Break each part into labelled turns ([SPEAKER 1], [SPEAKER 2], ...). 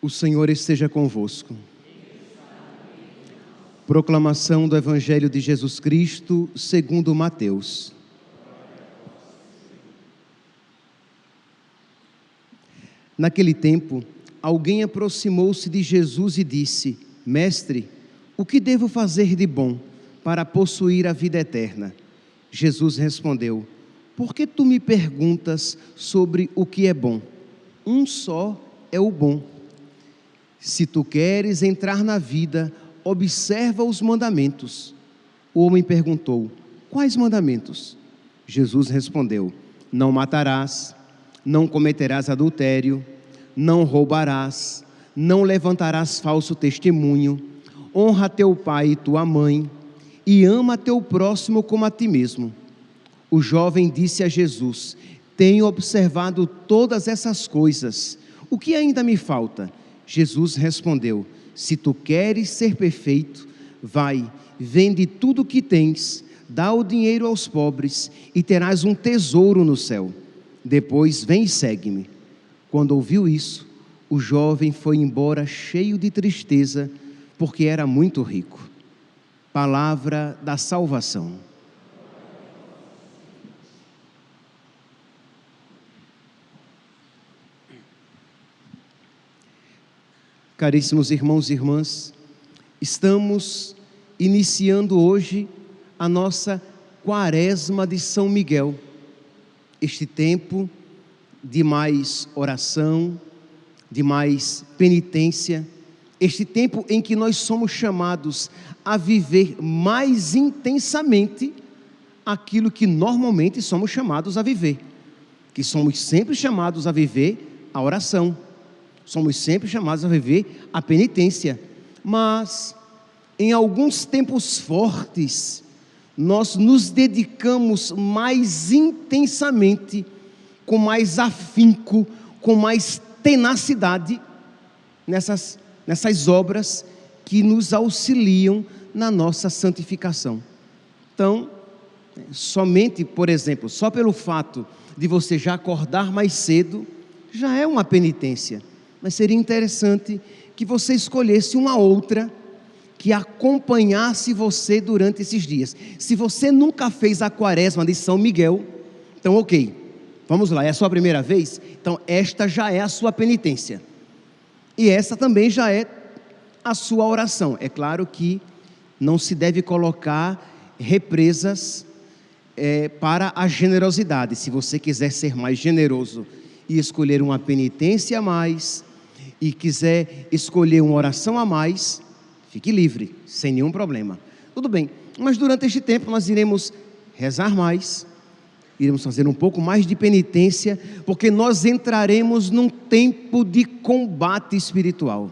[SPEAKER 1] O Senhor esteja convosco. Proclamação do Evangelho de Jesus Cristo, segundo Mateus. Naquele tempo, alguém aproximou-se de Jesus e disse: Mestre, o que devo fazer de bom para possuir a vida eterna? Jesus respondeu: Por que tu me perguntas sobre o que é bom? Um só é o bom. Se tu queres entrar na vida, observa os mandamentos. O homem perguntou: Quais mandamentos? Jesus respondeu: Não matarás, não cometerás adultério, não roubarás, não levantarás falso testemunho, honra teu pai e tua mãe, e ama teu próximo como a ti mesmo. O jovem disse a Jesus: Tenho observado todas essas coisas, o que ainda me falta? Jesus respondeu: Se tu queres ser perfeito, vai, vende tudo o que tens, dá o dinheiro aos pobres e terás um tesouro no céu. Depois vem e segue-me. Quando ouviu isso, o jovem foi embora cheio de tristeza, porque era muito rico. Palavra da salvação. Caríssimos irmãos e irmãs, estamos iniciando hoje a nossa Quaresma de São Miguel, este tempo de mais oração, de mais penitência, este tempo em que nós somos chamados a viver mais intensamente aquilo que normalmente somos chamados a viver, que somos sempre chamados a viver a oração. Somos sempre chamados a viver a penitência, mas em alguns tempos fortes, nós nos dedicamos mais intensamente, com mais afinco, com mais tenacidade, nessas obras que nos auxiliam na nossa santificação. Então, somente, por exemplo, só pelo fato de você já acordar mais cedo, já é uma penitência. Mas seria interessante que você escolhesse uma outra que acompanhasse você durante esses dias. Se você nunca fez a Quaresma de São Miguel, então ok, vamos lá, é a sua primeira vez? Então esta já é a sua penitência. E essa também já é a sua oração. É claro que não se deve colocar represas para a generosidade. Se você quiser ser mais generoso e escolher uma penitência a mais, e quiser escolher uma oração a mais, fique livre, sem nenhum problema. Tudo bem, mas durante este tempo nós iremos rezar mais, iremos fazer um pouco mais de penitência, porque nós entraremos num tempo de combate espiritual.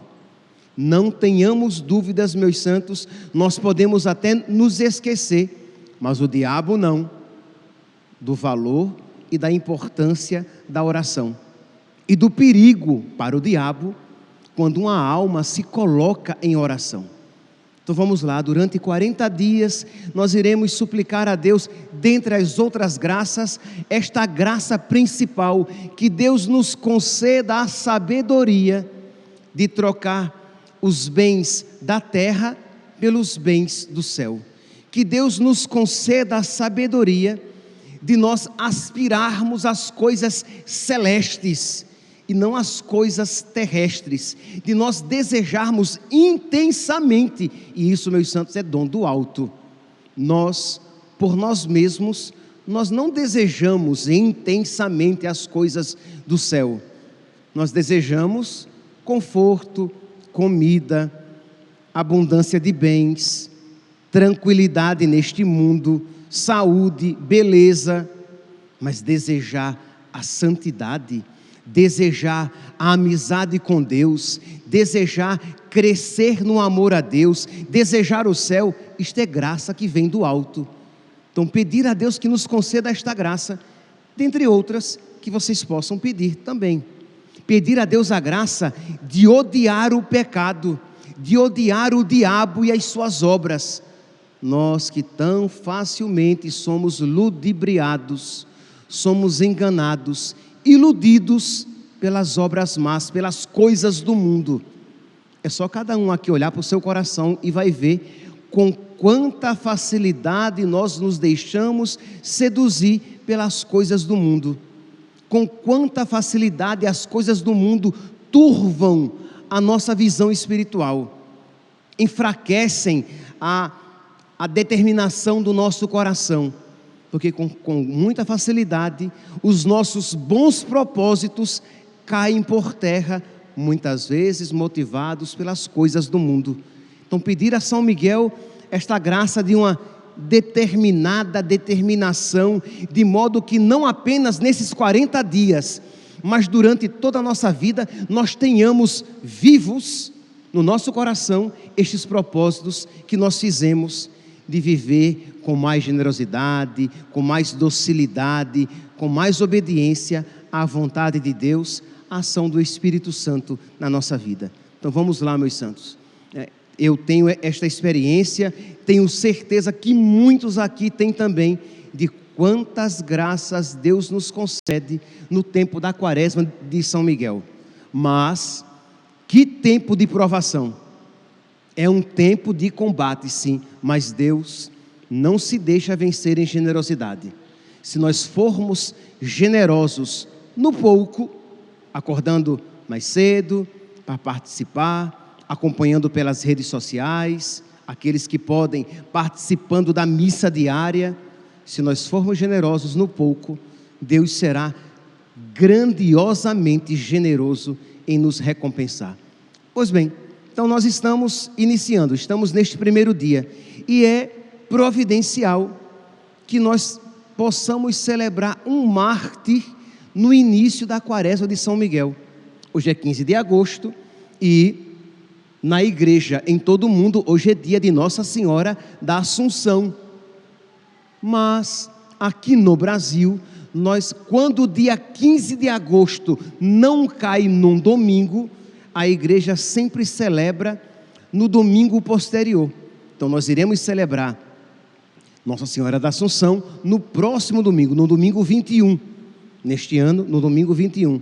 [SPEAKER 1] Não tenhamos dúvidas, meus santos, nós podemos até nos esquecer, mas o diabo não, do valor e da importância da oração. E do perigo para o diabo, quando uma alma se coloca em oração. Então vamos lá, durante 40 dias, nós iremos suplicar a Deus, dentre as outras graças, esta graça principal, que Deus nos conceda a sabedoria de trocar os bens da terra pelos bens do céu. Que Deus nos conceda a sabedoria de nós aspirarmos às coisas celestes, e não as coisas terrestres, de nós desejarmos intensamente, e isso, meus santos, é dom do alto. Nós, por nós mesmos, nós não desejamos intensamente as coisas do céu, nós desejamos conforto, comida, abundância de bens, tranquilidade neste mundo, saúde, beleza, mas desejar a santidade, desejar a amizade com Deus, desejar crescer no amor a Deus, desejar o céu, isto é graça que vem do alto. Então pedir a Deus que nos conceda esta graça, dentre outras que vocês possam pedir também. Pedir a Deus a graça de odiar o pecado, de odiar o diabo e as suas obras. Nós que tão facilmente somos ludibriados, somos enganados, iludidos pelas obras más, pelas coisas do mundo. É só cada um aqui olhar para o seu coração e vai ver com quanta facilidade nós nos deixamos seduzir pelas coisas do mundo. Com quanta facilidade as coisas do mundo turvam a nossa visão espiritual, enfraquecem a determinação do nosso coração, porque com muita facilidade os nossos bons propósitos caem por terra, muitas vezes motivados pelas coisas do mundo. Então, pedir a São Miguel esta graça de uma determinada determinação, de modo que não apenas nesses 40 dias, mas durante toda a nossa vida, nós tenhamos vivos no nosso coração estes propósitos que nós fizemos de viver com mais generosidade, com mais docilidade, com mais obediência à vontade de Deus, à ação do Espírito Santo na nossa vida. Então vamos lá, meus santos. Eu tenho esta experiência, tenho certeza que muitos aqui têm também, de quantas graças Deus nos concede no tempo da Quaresma de São Miguel. Mas, que tempo de provação! É um tempo de combate, sim, mas Deus não se deixa vencer em generosidade. Se nós formos generosos no pouco, acordando mais cedo para participar, acompanhando pelas redes sociais, aqueles que podem, participando da missa diária, se nós formos generosos no pouco, Deus será grandiosamente generoso em nos recompensar. Pois bem, então nós estamos neste primeiro dia, e é providencial que nós possamos celebrar um mártir no início da Quaresma de São Miguel. Hoje é 15 de agosto e na igreja em todo o mundo, hoje é dia de Nossa Senhora da Assunção. Mas aqui no Brasil, quando o dia 15 de agosto não cai num domingo, a igreja sempre celebra no domingo posterior. Então nós iremos celebrar Nossa Senhora da Assunção no próximo domingo, no domingo 21. Neste ano, no domingo 21.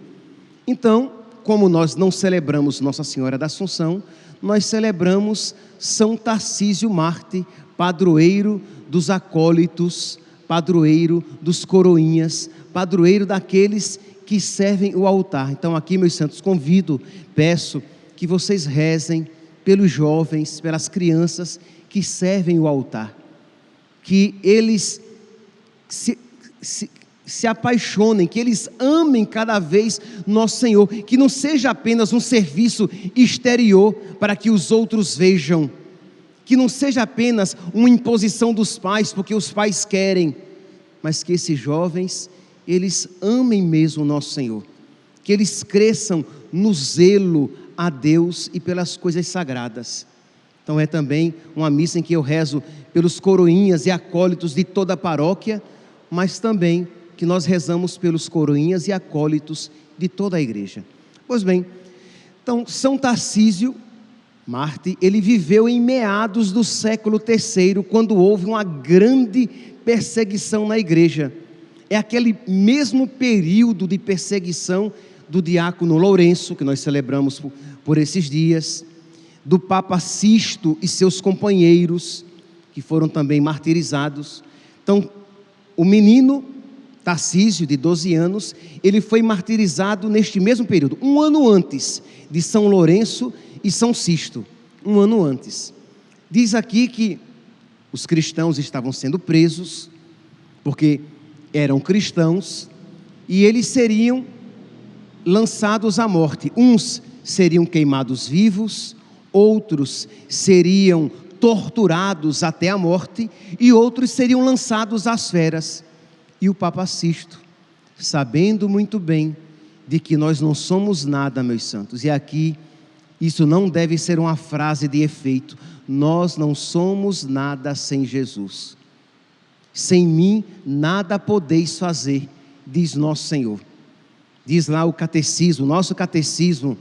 [SPEAKER 1] Então, como nós não celebramos Nossa Senhora da Assunção, nós celebramos São Tarcísio Mártir, padroeiro dos acólitos, padroeiro dos coroinhas, padroeiro daqueles que servem o altar. Então aqui, meus santos, peço que vocês rezem pelos jovens, pelas crianças que servem o altar, que eles se apaixonem, que eles amem cada vez nosso Senhor, que não seja apenas um serviço exterior para que os outros vejam, que não seja apenas uma imposição dos pais porque os pais querem, mas que esses jovens, eles amem mesmo o nosso Senhor, que eles cresçam no zelo a Deus e pelas coisas sagradas. Então é também uma missa em que eu rezo pelos coroinhas e acólitos de toda a paróquia, mas também que nós rezamos pelos coroinhas e acólitos de toda a igreja. Pois bem, então São Tarcísio Mártir, ele viveu em meados do século III, quando houve uma grande perseguição na igreja. É aquele mesmo período de perseguição do diácono Lourenço, que nós celebramos por esses dias, do Papa Sisto e seus companheiros, que foram também martirizados. Então, o menino Tarcísio, de 12 anos, ele foi martirizado neste mesmo período, um ano antes de São Lourenço e São Sisto, um ano antes. Diz aqui que os cristãos estavam sendo presos, porque eram cristãos, e eles seriam lançados à morte. Uns seriam queimados vivos, outros seriam torturados até a morte, e outros seriam lançados às feras. E o Papa Sisto, sabendo muito bem de que nós não somos nada, meus santos, e aqui isso não deve ser uma frase de efeito, nós não somos nada sem Jesus. Sem mim nada podeis fazer, diz nosso Senhor. Diz lá o catecismo, nosso catecismo,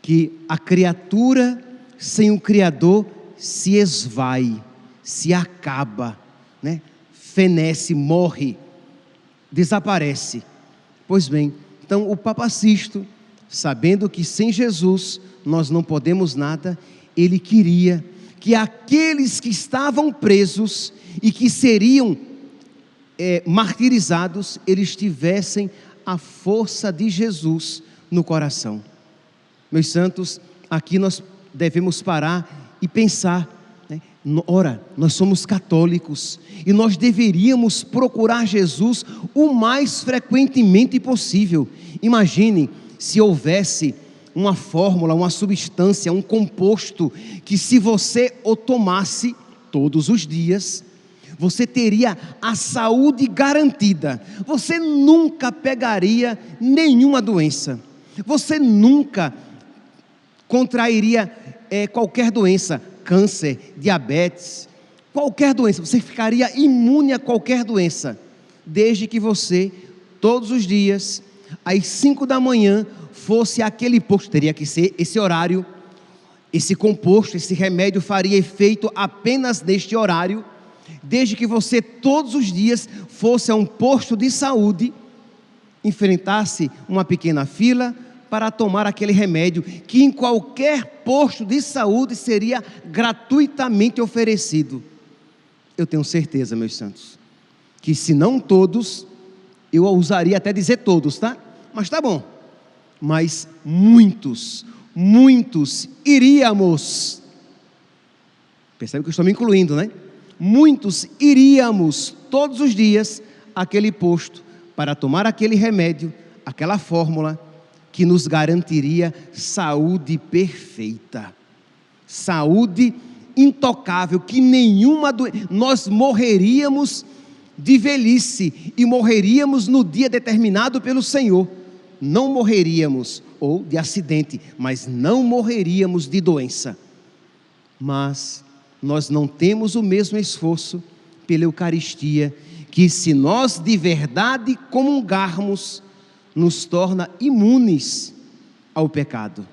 [SPEAKER 1] que a criatura sem o Criador se esvai, se acaba, né? Fenece, morre, desaparece. Pois bem, Então, o Papa Sisto, sabendo que sem Jesus nós não podemos nada, ele queria que aqueles que estavam presos e que seriam martirizados, eles tivessem a força de Jesus no coração. Meus santos, aqui nós devemos parar e pensar, né? Ora, nós somos católicos e nós deveríamos procurar Jesus o mais frequentemente possível. Imagine se houvesse uma fórmula, uma substância, um composto que, se você o tomasse todos os dias, você teria a saúde garantida. Você nunca pegaria nenhuma doença. Você nunca contrairia qualquer doença, câncer, diabetes, qualquer doença. Você ficaria imune a qualquer doença, desde que você, todos os dias, às 5 da manhã, fosse aquele posto. Teria que ser esse horário, esse composto, esse remédio faria efeito apenas neste horário, desde que você todos os dias fosse a um posto de saúde, enfrentasse uma pequena fila para tomar aquele remédio, que em qualquer posto de saúde seria gratuitamente oferecido. Eu tenho certeza, meus santos, que se não todos, eu ousaria até dizer todos, tá? Mas tá bom. Mas muitos iríamos. Percebe que eu estou me incluindo, né? Muitos iríamos todos os dias àquele posto para tomar aquele remédio, aquela fórmula que nos garantiria saúde perfeita, saúde intocável, que nenhuma doença. Nós morreríamos de velhice e morreríamos no dia determinado pelo Senhor. Não morreríamos ou de acidente, mas não morreríamos de doença. Mas nós não temos o mesmo esforço pela Eucaristia, que, se nós de verdade comungarmos, nos torna imunes ao pecado,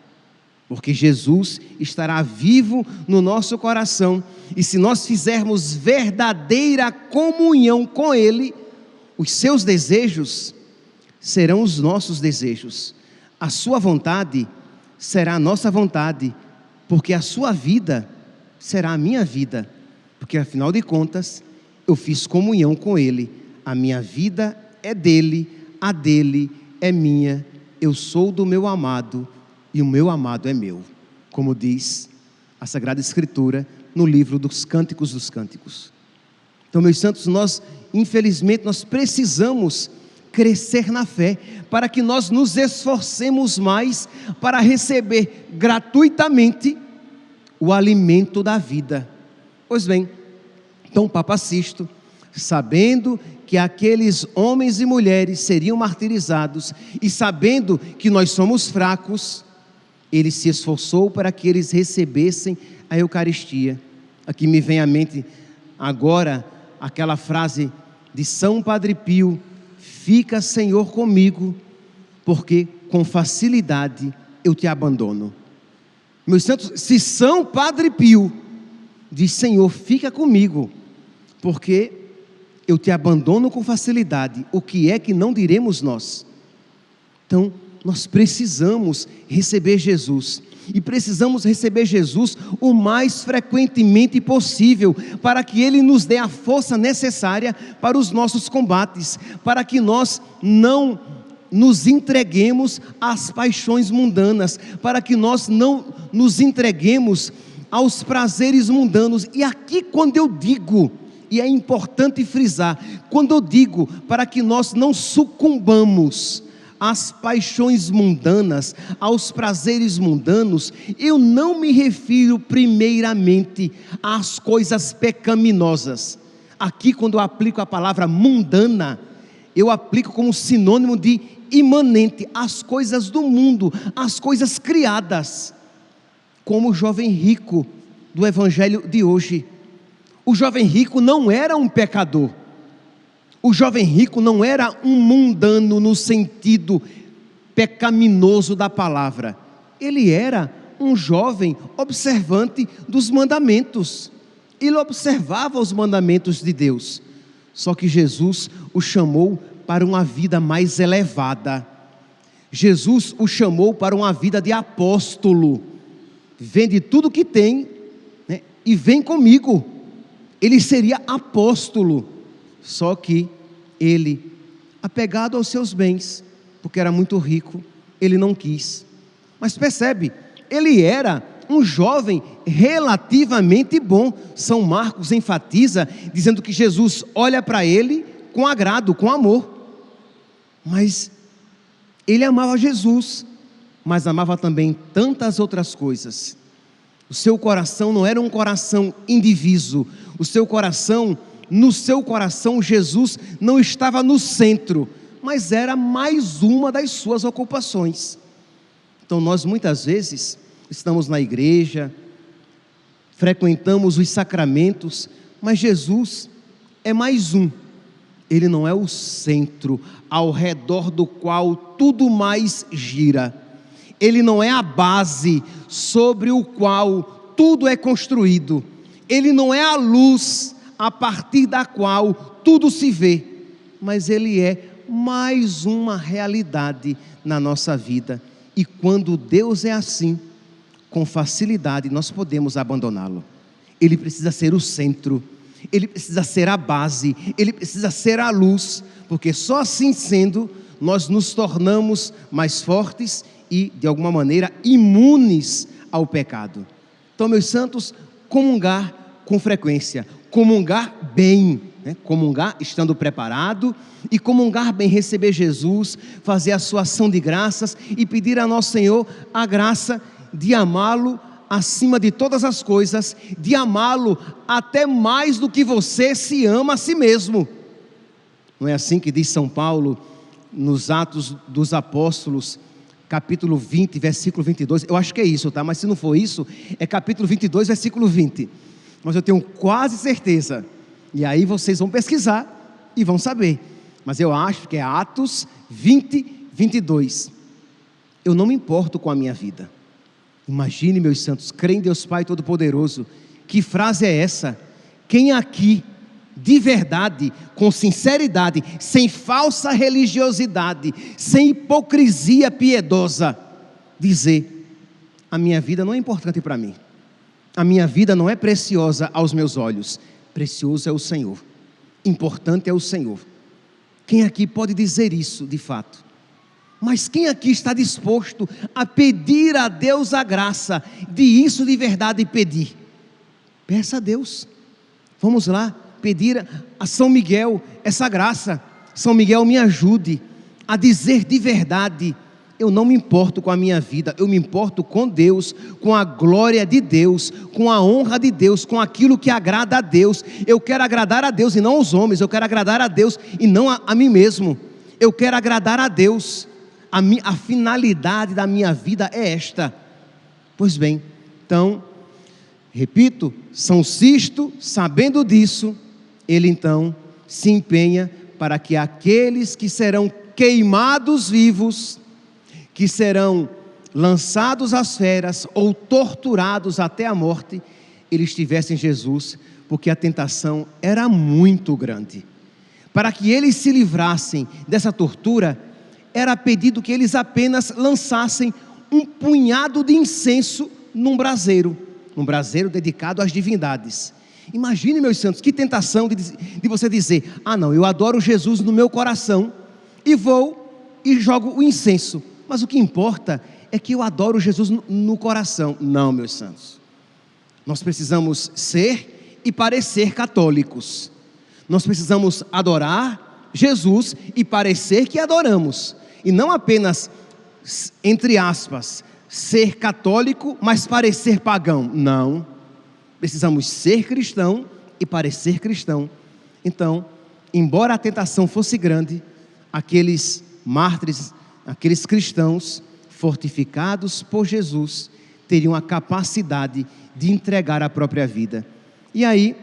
[SPEAKER 1] porque Jesus estará vivo no nosso coração, e se nós fizermos verdadeira comunhão com Ele, os seus desejos serão os nossos desejos, a sua vontade será a nossa vontade, porque a sua vida será a minha vida, porque afinal de contas eu fiz comunhão com Ele. A minha vida é dele, a dele é minha. Eu sou do meu amado e o meu amado é meu, como diz a Sagrada Escritura no livro dos Cânticos dos Cânticos. Então, meus santos, infelizmente nós precisamos crescer na fé, para que nós nos esforcemos mais para receber gratuitamente o alimento da vida. Pois bem, então o Papa Sisto, sabendo que aqueles homens e mulheres seriam martirizados e sabendo que nós somos fracos, ele se esforçou para que eles recebessem a Eucaristia. Aqui me vem à mente agora aquela frase de São Padre Pio: fica, Senhor, comigo, porque com facilidade eu te abandono. Meus santos, se São Padre Pio diz: Senhor, fica comigo, porque eu te abandono com facilidade, o que é que não diremos nós? Então, nós precisamos receber Jesus, e precisamos receber Jesus o mais frequentemente possível, para que Ele nos dê a força necessária para os nossos combates, para que nós não nos entreguemos às paixões mundanas, para que nós não nos entreguemos aos prazeres mundanos. E aqui, quando eu digo, e é importante frisar, quando eu digo para que nós não sucumbamos às paixões mundanas, aos prazeres mundanos, eu não me refiro primeiramente às coisas pecaminosas. Aqui, quando eu aplico a palavra mundana, eu aplico como sinônimo de imanente, as coisas do mundo, as coisas criadas, como o jovem rico do evangelho de hoje. O jovem rico não era um pecador, o jovem rico não era um mundano no sentido pecaminoso da palavra, ele era um jovem observante dos mandamentos, ele observava os mandamentos de Deus, só que Jesus o chamou para uma vida mais elevada. Jesus o chamou para uma vida de apóstolo. Vende tudo que tem, né, e vem comigo. Ele seria apóstolo, só que ele, apegado aos seus bens, porque era muito rico, ele não quis. Mas percebe, ele era um jovem relativamente bom. São Marcos enfatiza, dizendo que Jesus olha para ele com agrado, com amor. Mas ele amava Jesus, mas amava também tantas outras coisas. O seu coração não era um coração indiviso. O seu coração, no seu coração, Jesus não estava no centro, mas era mais uma das suas ocupações. Então nós muitas vezes estamos na igreja, frequentamos os sacramentos, mas Jesus é mais um. Ele não é o centro ao redor do qual tudo mais gira. Ele não é a base sobre o qual tudo é construído. Ele não é a luz a partir da qual tudo se vê, mas ele é mais uma realidade na nossa vida. E quando Deus é assim, com facilidade nós podemos abandoná-lo. Ele precisa ser o centro, ele precisa ser a base, ele precisa ser a luz, porque só assim sendo, nós nos tornamos mais fortes e, de alguma maneira, imunes ao pecado. Então, meus santos, comungar com frequência, comungar bem, né? Comungar estando preparado, e comungar bem, receber Jesus, fazer a sua ação de graças e pedir a nosso Senhor a graça de amá-lo acima de todas as coisas, de amá-lo até mais do que você se ama a si mesmo. Não é assim que diz São Paulo nos Atos dos Apóstolos, capítulo 20, versículo 22, eu acho que é isso, tá? Mas se não for isso, é capítulo 22, versículo 20, mas eu tenho quase certeza, e aí vocês vão pesquisar e vão saber, mas eu acho que é Atos 20, 22, eu não me importo com a minha vida. Imagine, meus santos, crê em Deus Pai Todo-Poderoso, que frase é essa? Quem aqui, de verdade, com sinceridade, sem falsa religiosidade, sem hipocrisia piedosa, dizer: a minha vida não é importante para mim, a minha vida não é preciosa aos meus olhos, precioso é o Senhor, importante é o Senhor. Quem aqui pode dizer isso de fato? Mas quem aqui está disposto a pedir a Deus a graça de isso de verdade pedir? Peça a Deus. Vamos lá pedir a São Miguel essa graça. São Miguel, me ajude a dizer de verdade: eu não me importo com a minha vida, eu me importo com Deus, com a glória de Deus, com a honra de Deus, com aquilo que agrada a Deus. Eu quero agradar a Deus e não aos homens, eu quero agradar a Deus e não a mim mesmo. Eu quero agradar a Deus. A finalidade da minha vida é esta. Pois bem, então, repito, São Sisto, sabendo disso, ele então se empenha para que aqueles que serão queimados vivos, que serão lançados às feras ou torturados até a morte, eles tivessem Jesus, porque a tentação era muito grande. Para que eles se livrassem dessa tortura, era pedido que eles apenas lançassem um punhado de incenso num braseiro dedicado às divindades. Imagine, meus santos, que tentação de você dizer: ah não, eu adoro Jesus no meu coração, e vou e jogo o incenso, mas o que importa é que eu adoro Jesus no coração. Não, meus santos, nós precisamos ser e parecer católicos, nós precisamos adorar Jesus e parecer que adoramos, e não apenas, entre aspas, ser católico, mas parecer pagão. Não, precisamos ser cristão e parecer cristão. Então, embora a tentação fosse grande, aqueles mártires, aqueles cristãos fortificados por Jesus, teriam a capacidade de entregar a própria vida. E aí,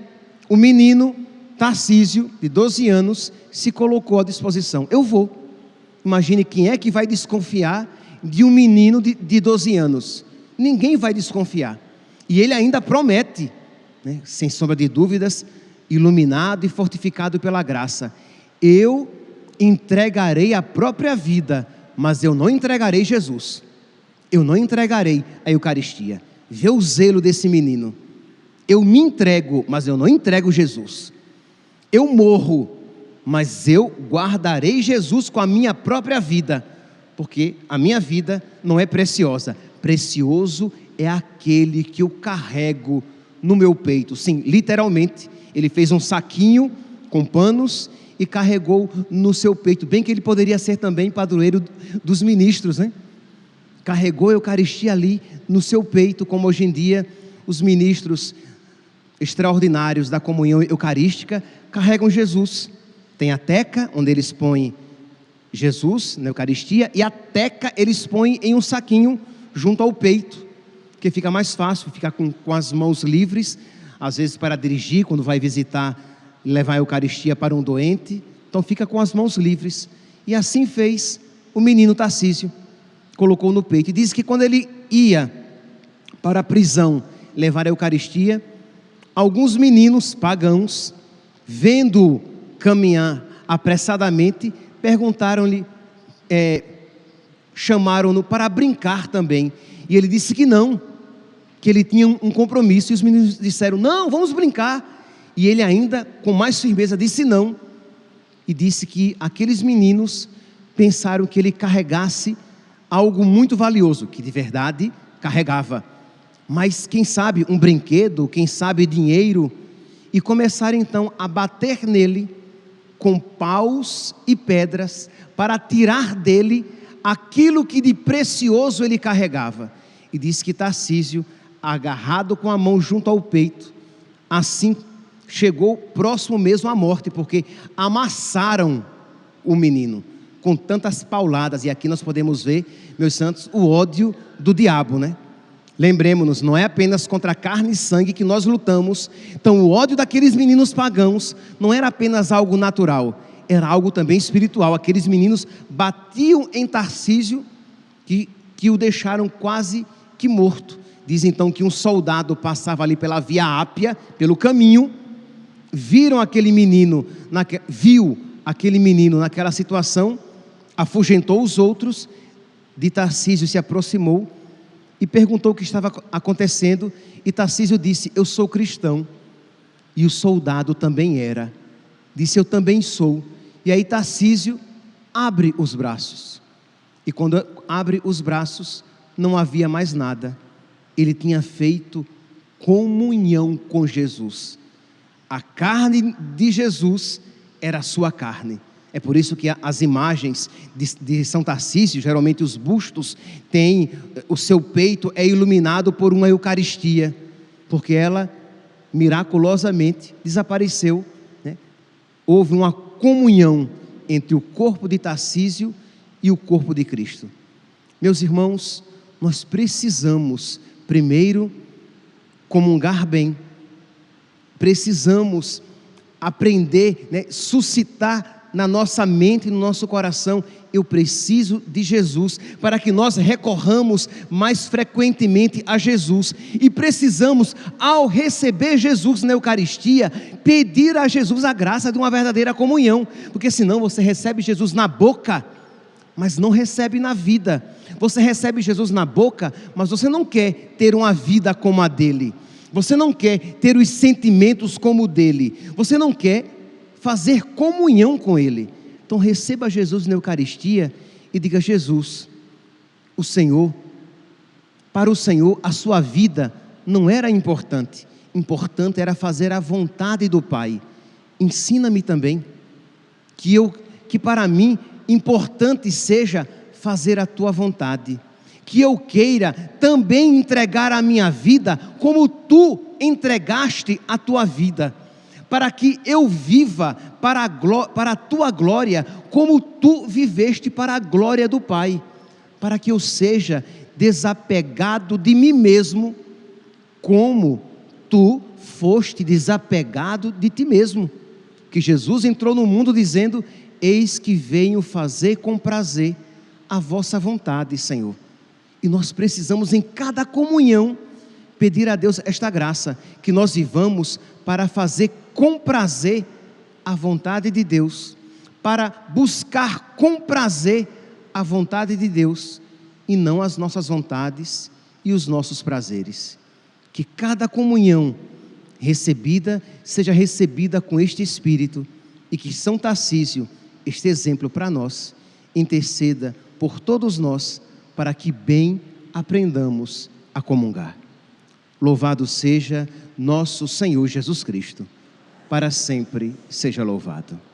[SPEAKER 1] o menino Tarcísio, de 12 anos, se colocou à disposição. Eu vou. Imagine quem é que vai desconfiar de um menino de 12 anos. Ninguém vai desconfiar. E ele ainda promete, né, sem sombra de dúvidas, iluminado e fortificado pela graça: eu entregarei a própria vida, mas eu não entregarei Jesus. Eu não entregarei a Eucaristia. Vê o zelo desse menino. Eu me entrego, mas eu não entrego Jesus. Eu morro, mas eu guardarei Jesus com a minha própria vida, porque a minha vida não é preciosa. Precioso é aquele que eu carrego no meu peito. Sim, literalmente, ele fez um saquinho com panos e carregou no seu peito. Bem que ele poderia ser também padroeiro dos ministros, né? Carregou a Eucaristia ali no seu peito, como hoje em dia os ministros extraordinários da comunhão eucarística carregam Jesus. Tem a teca, onde eles põem Jesus na Eucaristia, e a teca eles põem em um saquinho junto ao peito, que fica mais fácil, ficar com as mãos livres, às vezes para dirigir, quando vai visitar, levar a Eucaristia para um doente, então fica com as mãos livres. E assim fez o menino Tarcísio, colocou no peito, e diz que quando ele ia para a prisão levar a Eucaristia, alguns meninos pagãos, vendo caminhar apressadamente, perguntaram-lhe, chamaram-no para brincar também, e ele disse que não, que ele tinha um compromisso, e os meninos disseram, não, vamos brincar, e ele ainda com mais firmeza disse não, e disse que aqueles meninos pensaram que ele carregasse algo muito valioso, que de verdade carregava, mas quem sabe um brinquedo, quem sabe dinheiro, e começaram então a bater nele com paus e pedras, para tirar dele aquilo que de precioso ele carregava. E disse que Tarcísio, agarrado com a mão junto ao peito, assim chegou próximo mesmo à morte, porque amassaram o menino com tantas pauladas. E aqui nós podemos ver, meus santos, o ódio do diabo, né? Lembremos-nos, não é apenas contra carne e sangue que nós lutamos. Então o ódio daqueles meninos pagãos não era apenas algo natural, era algo também espiritual. Aqueles meninos batiam em Tarcísio, que o deixaram quase que morto. Diz então que um soldado passava ali pela Via Ápia, pelo caminho, viu aquele menino naquela situação, afugentou os outros, de Tarcísio se aproximou e perguntou o que estava acontecendo, e Tarcísio disse, eu sou cristão, e o soldado também era, disse, eu também sou. E aí Tarcísio abre os braços, e quando abre os braços, não havia mais nada, ele tinha feito comunhão com Jesus, a carne de Jesus era a sua carne. É por isso que as imagens de São Tarcísio, geralmente os bustos, o seu peito é iluminado por uma Eucaristia, porque ela miraculosamente desapareceu, né? Houve uma comunhão entre o corpo de Tarcísio e o corpo de Cristo. Meus irmãos, nós precisamos primeiro comungar bem, precisamos aprender, né, suscitar na nossa mente e no nosso coração, eu preciso de Jesus, para que nós recorramos mais frequentemente a Jesus, e precisamos, ao receber Jesus na Eucaristia, pedir a Jesus a graça de uma verdadeira comunhão, porque senão você recebe Jesus na boca, mas não recebe na vida. Você recebe Jesus na boca, mas você não quer ter uma vida como a dele, você não quer ter os sentimentos como o dele, você não quer fazer comunhão com ele. Então receba Jesus na Eucaristia e diga, Jesus, para o Senhor a sua vida não era importante, importante era fazer a vontade do Pai. Ensina-me também, que para mim importante seja fazer a tua vontade, que eu queira também entregar a minha vida como tu entregaste a tua vida, para que eu viva para a tua glória, como tu viveste para a glória do Pai, para que eu seja desapegado de mim mesmo, como tu foste desapegado de ti mesmo. Que Jesus entrou no mundo dizendo, eis que venho fazer com prazer a vossa vontade, Senhor. E nós precisamos em cada comunhão pedir a Deus esta graça, que nós vivamos para fazer com prazer a vontade de Deus, para buscar com prazer a vontade de Deus e não as nossas vontades e os nossos prazeres. Que cada comunhão recebida seja recebida com este espírito e que São Tarcísio, este exemplo para nós, interceda por todos nós para que bem aprendamos a comungar. Louvado seja nosso Senhor Jesus Cristo, para sempre seja louvado.